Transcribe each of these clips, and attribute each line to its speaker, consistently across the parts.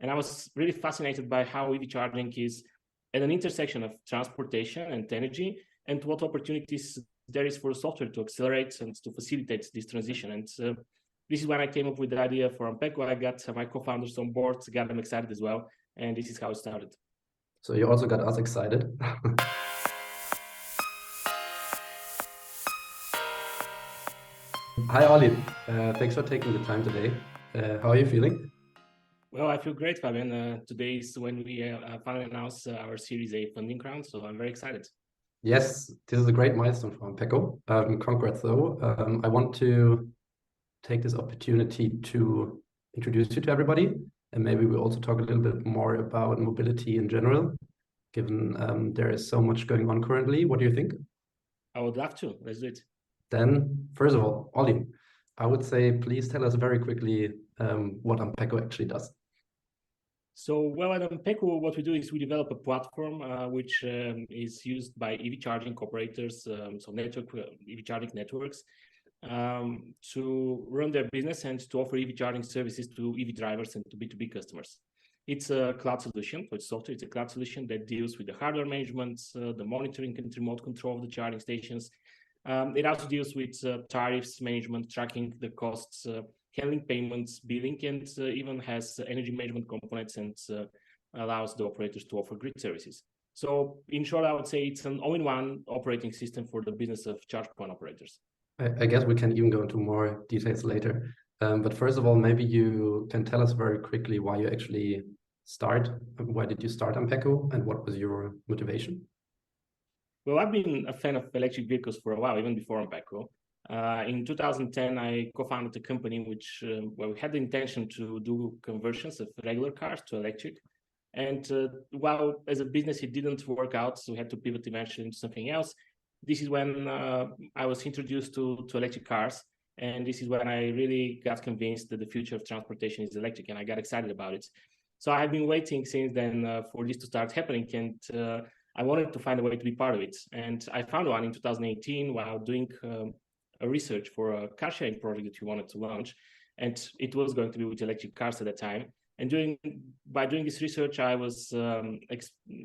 Speaker 1: And I was really fascinated by how EV charging is at an intersection of transportation and energy, and what opportunities there is for software to accelerate and to facilitate this transition. And this is when I came up with the idea for AMPECO. I got my co-founders on board, got them excited as well, and this is how it started.
Speaker 2: So you also got us excited. Hi, Orlin. Thanks for taking the time today. How are you feeling?
Speaker 1: Well, I feel great, Fabian. Today is when we finally announced our Series A funding round, so I'm very excited.
Speaker 2: Yes, this is a great milestone for AMPECO. Congrats, though. I want to take this opportunity to introduce you to everybody, and maybe we'll also talk a little bit more about mobility in general, given there is so much going on currently. What do you think?
Speaker 1: I would love to. Let's do it.
Speaker 2: Then, first of all, Orlin, I would say please tell us very quickly what AMPECO actually does.
Speaker 1: So, well, at AMPECO, what we do is we develop a platform which is used by EV charging operators, so EV charging networks, to run their business and to offer EV charging services to EV drivers and to B2B customers. It's a cloud solution, so it's software. It's a cloud solution that deals with the hardware management, the monitoring and remote control of the charging stations. It also deals with tariffs management, tracking the costs, handling payments, billing, and even has energy management components and allows the operators to offer grid services. So in short, I would say it's an all-in-one operating system for the business of charge point operators.
Speaker 2: I guess we can even go into more details later. But first of all, maybe you can tell us very quickly why you actually why did you start AMPECO and what was your motivation?
Speaker 1: Well, I've been a fan of electric vehicles for a while, even before AMPECO. In 2010, I co-founded a company where we had the intention to do conversions of regular cars to electric. And while as a business it didn't work out, so we had to pivot eventually into something else. This is when I was introduced to electric cars. And this is when I really got convinced that the future of transportation is electric, and I got excited about it. So I have been waiting since then for this to start happening, and I wanted to find a way to be part of it. And I found one in 2018 while doing a research for a car sharing project that we wanted to launch, and it was going to be with electric cars at the time. And by doing this research, I was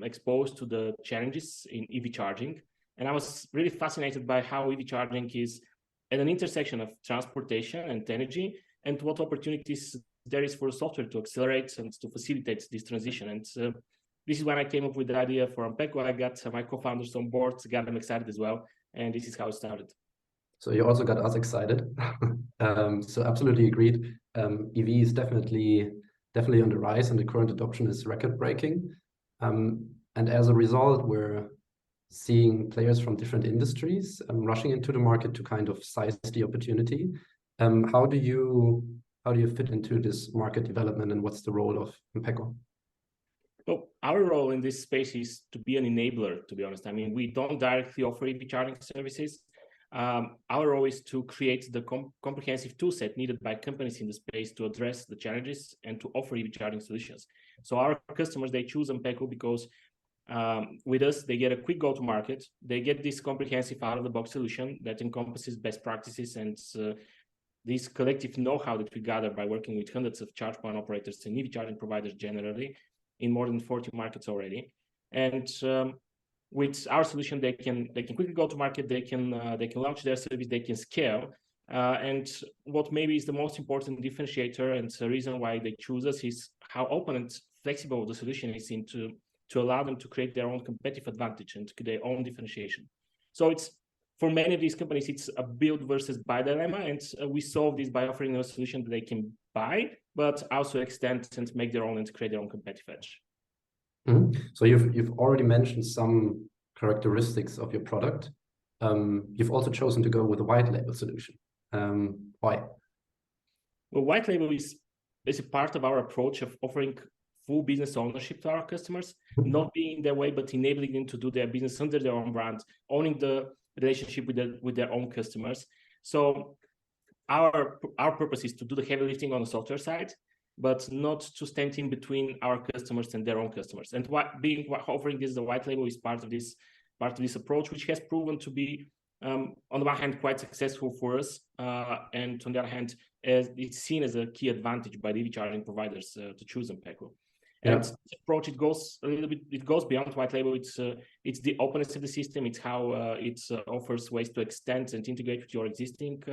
Speaker 1: exposed to the challenges in EV charging, and I was really fascinated by how EV charging is at an intersection of transportation and energy, and what opportunities there is for software to accelerate and to facilitate this transition. And this is when I came up with the idea for AMPECO. I got my co-founders on board, got them excited as well, and this is how it started.
Speaker 2: So you also got us excited. So absolutely agreed. EV is definitely on the rise, and the current adoption is record-breaking. And as a result, we're seeing players from different industries rushing into the market to kind of size the opportunity. How do you fit into this market development, and what's the role of AMPECO?
Speaker 1: Well, our role in this space is to be an enabler, to be honest. I mean, we don't directly offer EV charging services. Our role is to create the comprehensive toolset needed by companies in the space to address the challenges and to offer EV charging solutions. So our customers, they choose AMPECO because with us, they get a quick go-to-market. They get this comprehensive out-of-the-box solution that encompasses best practices and this collective know-how that we gather by working with hundreds of charge point operators and EV charging providers generally in more than 40 markets already. And with our solution, they can quickly go to market. They can launch their service. They can scale. And what maybe is the most important differentiator and the reason why they choose us is how open and flexible the solution is to allow them to create their own competitive advantage and their own differentiation. So it's for many of these companies, it's a build versus buy dilemma, and we solve this by offering a solution that they can buy, but also extend and make their own and create their own competitive edge.
Speaker 2: Mm-hmm. So you've already mentioned some characteristics of your product. You've also chosen to go with a white label solution. Why?
Speaker 1: Well, white label is a part of our approach of offering full business ownership to our customers, not being in their way, but enabling them to do their business under their own brand, owning the relationship with their own customers. So our purpose is to do the heavy lifting on the software side, but not to stand in between our customers and their own customers. And offering this as a white label is part of this approach, which has proven to be on the one hand, quite successful for us, and on the other hand, it's seen as a key advantage by the EV charging providers to choose AMPECO.
Speaker 2: Yeah.
Speaker 1: And this approach, it goes a little bit, it goes beyond white label. It's the openness of the system. It's how it offers ways to extend and integrate with your existing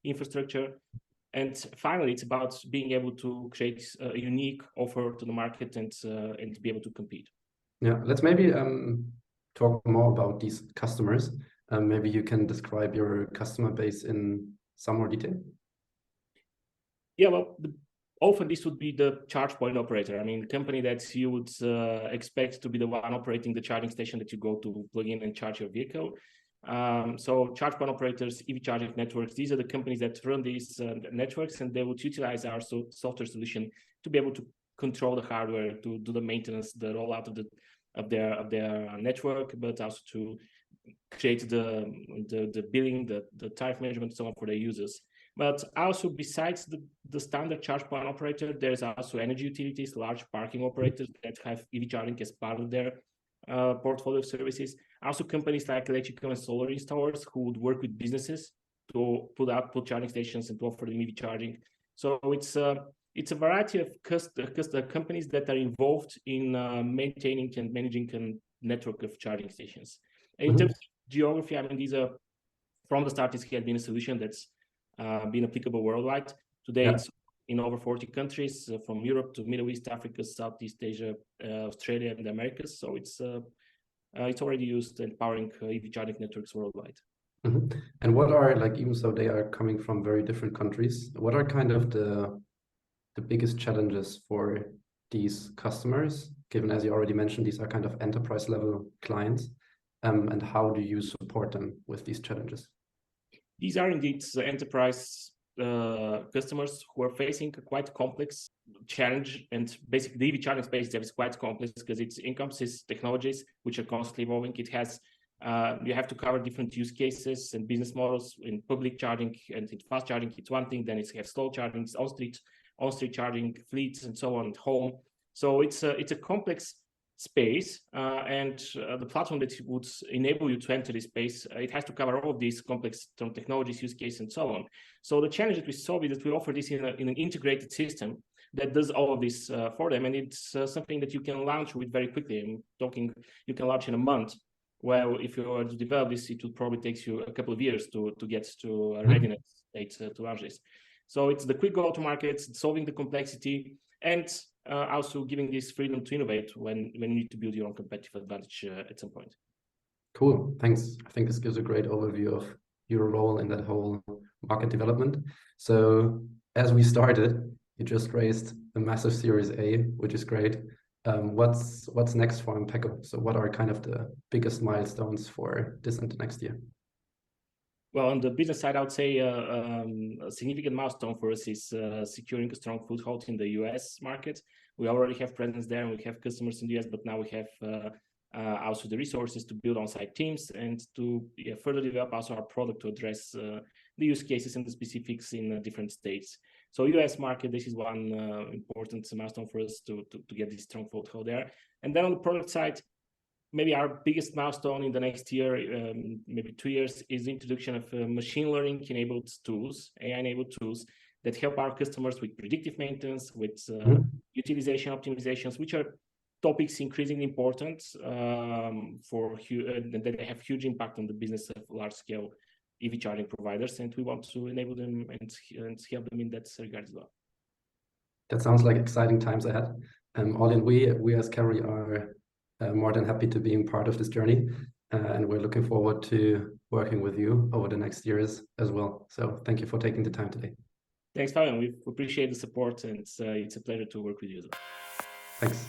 Speaker 1: infrastructure. And finally, it's about being able to create a unique offer to the market and to be able to compete.
Speaker 2: Yeah, let's maybe talk more about these customers. Maybe you can describe your customer base in some more detail.
Speaker 1: Yeah, well, often this would be the charge point operator. I mean, company that you would expect to be the one operating the charging station that you go to plug in and charge your vehicle. So charge point operators, EV charging networks, these are the companies that run these networks, and they would utilize our software solution to be able to control the hardware, to do the maintenance, the rollout of their network, but also to create the billing, the tariff management, and so on for their users. But also, besides the standard charge point operator, there's also energy utilities, large parking operators that have EV charging as part of their portfolio of services. Also, companies like electrical and solar installers who would work with businesses to put charging stations and to offer them EV charging. So it's a variety of companies that are involved in maintaining and managing a network of charging stations. And in terms of geography, I mean, these are, from the start, this has been a solution that's been applicable worldwide. Today, it's in over 40 countries, from Europe to Middle East, Africa, Southeast Asia, Australia, and the Americas. So it's already used in powering EV charging networks worldwide.
Speaker 2: And what are, like, even so they are coming from very different countries, what are kind of the biggest challenges for these customers, given, as you already mentioned, these are kind of enterprise level clients, and how do you support them with these challenges?
Speaker 1: These are indeed enterprise customers who are facing a quite complex challenge, and basically the EV charging space there is quite complex because it encompasses technologies which are constantly evolving. It has you have to cover different use cases and business models. In public charging and in fast charging, it's one thing. Then it's have slow charging, it's on-street charging, fleets, and so on at home. So it's a complex space, and the platform that would enable you to enter this space, it has to cover all of these complex technologies, use cases, and so on. So the challenge that we solve is that we offer this in an integrated system that does all of this for them, and it's something that you can launch with very quickly. I'm talking, you can launch in a month. Well, if you were to develop this, it would probably take you a couple of years to get to a readiness state to launch this. So it's the quick go-to-market, solving the complexity, and also giving this freedom to innovate when you need to build your own competitive advantage at some point.
Speaker 2: Cool, thanks. I think this gives a great overview of your role in that whole market development. So as we started, you just raised a massive Series A, which is great. What's next for AMPECO? So what are kind of the biggest milestones for this and the next year?
Speaker 1: Well, on the business side, I would say a significant milestone for us is securing a strong foothold in the US market. We already have presence there, and we have customers in the US, but now we have also the resources to build on-site teams and to further develop also our product to address the use cases and the specifics in different states. So US market, this is one important milestone for us to get this strong foothold there. And then on the product side, maybe our biggest milestone in the next year, maybe 2 years, is the introduction of machine learning-enabled tools, AI-enabled tools that help our customers with predictive maintenance, with utilization optimizations, which are topics increasingly important that they have huge impact on the business of large-scale EV charging providers, and we want to enable them and help them in that regard as well.
Speaker 2: That sounds like exciting times ahead. Orlin, we as Cavalry are more than happy to being part of this journey, and we're looking forward to working with you over the next years as well. So thank you for taking the time today.
Speaker 1: Thanks, Fabian. We appreciate the support, and it's a pleasure to work with you as well.
Speaker 2: Thanks.